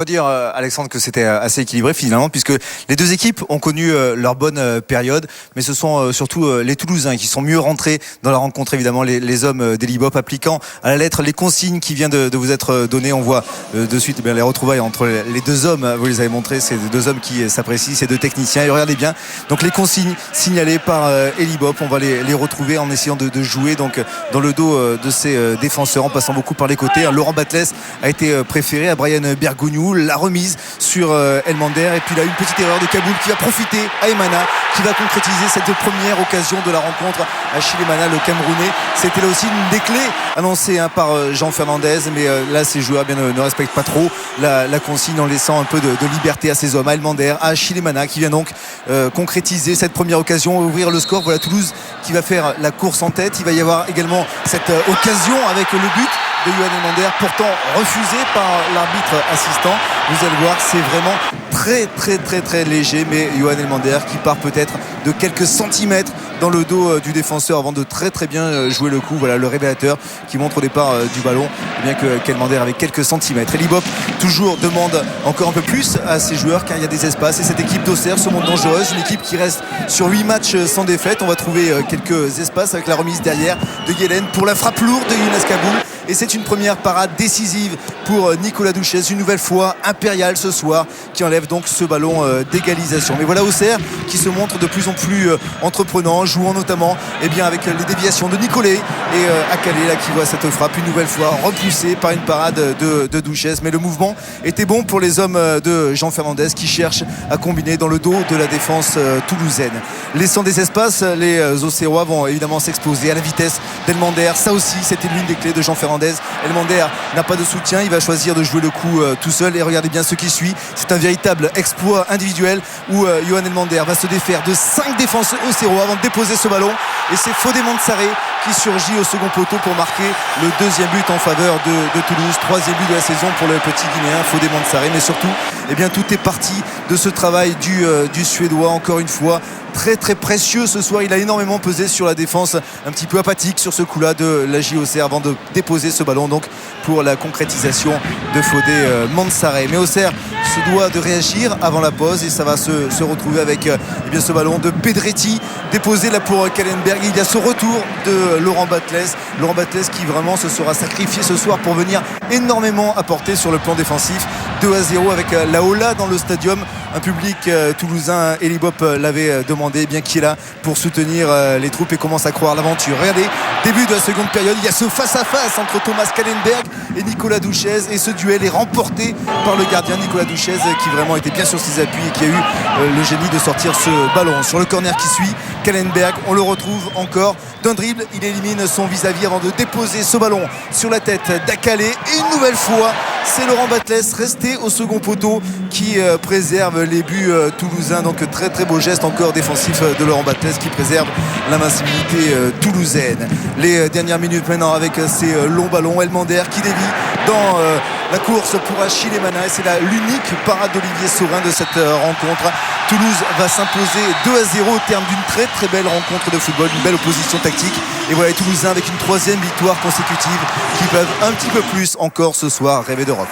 On peut dire, Alexandre, que c'était assez équilibré finalement, puisque les deux équipes ont connu leur bonne période, mais ce sont surtout les Toulousains qui sont mieux rentrés dans la rencontre. Évidemment, les hommes d'Elibop appliquant à la lettre les consignes qui viennent de vous être données. On voit de suite les retrouvailles entre les deux hommes. Vous les avez montrés, ces deux hommes qui s'apprécient, ces deux techniciens. Et regardez bien, donc les consignes signalées par Elibop, on va les retrouver en essayant de jouer donc dans le dos de ces défenseurs, en passant beaucoup par les côtés. Laurent Batles a été préféré à Brian Bergogneau. La remise sur Elmander, et puis là une petite erreur de Kaboul qui va profiter à Emana, qui va concrétiser cette première occasion de la rencontre. Achille Emana, le Camerounais, c'était là aussi une des clés annoncée par Jean Fernandez, mais là ces joueurs ne respectent pas trop la consigne en laissant un peu de liberté à ces hommes, à Elmander, à Achille Emana, qui vient donc concrétiser cette première occasion, ouvrir le score. Voilà Toulouse qui va faire la course en tête. Il va y avoir également cette occasion avec le but de Yohan Elmander, pourtant refusé par l'arbitre assistant. Vous allez voir, c'est vraiment très léger, mais Yohan Elmander qui part peut-être de quelques centimètres dans le dos du défenseur avant de très bien jouer le coup. Voilà le révélateur qui montre au départ du ballon, bien qu'Elmander avait quelques centimètres. Elibop toujours demande encore un peu plus à ses joueurs, car il y a des espaces, et cette équipe d'Auxerre se montre dangereuse, une équipe qui reste sur 8 matchs sans défaite. On va trouver quelques espaces avec la remise derrière de Yelen pour la frappe lourde de Younes Kaboul. Et c'est une première parade décisive pour Nicolas Douchès, une nouvelle fois impériale ce soir, qui enlève donc ce ballon d'égalisation. Mais voilà Auxerre qui se montre de plus en plus entreprenant, jouant notamment avec les déviations de Nicolet et Akalé là, qui voit cette frappe une nouvelle fois repoussée par une parade de Douchès. Mais le mouvement était bon pour les hommes de Jean Fernandez, qui cherchent à combiner dans le dos de la défense toulousaine. Laissant des espaces, les Auxerrois vont évidemment s'exposer à la vitesse d'Elmander. Ça aussi, c'était l'une des clés de Jean Fernandez. Elmander n'a pas de soutien, il va choisir de jouer le coup tout seul, et regardez bien ce qui suit, c'est un véritable exploit individuel où Yohan Elmander va se défaire de 5 défenseurs auxerrois avant de déposer ce ballon, et c'est Fodé Mantzaré qui surgit au second poteau pour marquer le deuxième but en faveur de Toulouse, 3e but de la saison pour le petit Guinéen Fodé Mantzaré. Mais surtout, tout est parti de ce travail du Suédois, encore une fois très précieux ce soir. Il a énormément pesé sur la défense, un petit peu apathique sur ce coup-là de la Auxerre avant de déposer ce ballon donc pour la concrétisation de Fodé Mantzaré. Mais Auxerre se doit de réagir avant la pause, et ça va se retrouver avec ce ballon de Pedretti déposé là pour Kallenberg. Il y a ce retour de Laurent Batles qui vraiment se sera sacrifié ce soir pour venir énormément apporter sur le plan défensif. 2-0 avec la Ola dans le stadium, un public toulousain. Elibop l'avait demandé, qui est là pour soutenir les troupes et commence à croire l'aventure. Regardez, début de la seconde période, il y a ce face-à-face entre Thomas Kallenberg et Nicolas Douchès, et ce duel est remporté par le gardien Nicolas Douchès, qui vraiment était bien sur ses appuis et qui a eu le génie de sortir ce ballon. Sur le corner qui suit, Kallenberg, on le retrouve encore d'un dribble, il élimine son vis-à-vis avant de déposer ce ballon sur la tête d'Akalé, et une nouvelle fois c'est Laurent Batles resté au second poteau qui préserve les buts toulousains. Donc très beau geste encore défensif de Laurent Batles qui préserve l'invincibilité toulousaine. Les dernières minutes maintenant avec ces longs ballons, Elmander qui dévie dans la course pour Achille Emana, et c'est là l'unique parade d'Olivier Saurin de cette rencontre. Toulouse va s'imposer 2-0 au terme d'une très belle rencontre de football, une belle opposition tactique, et voilà les Toulousains avec une 3e victoire consécutive qui peuvent un petit peu plus encore ce soir rêver d'Europe.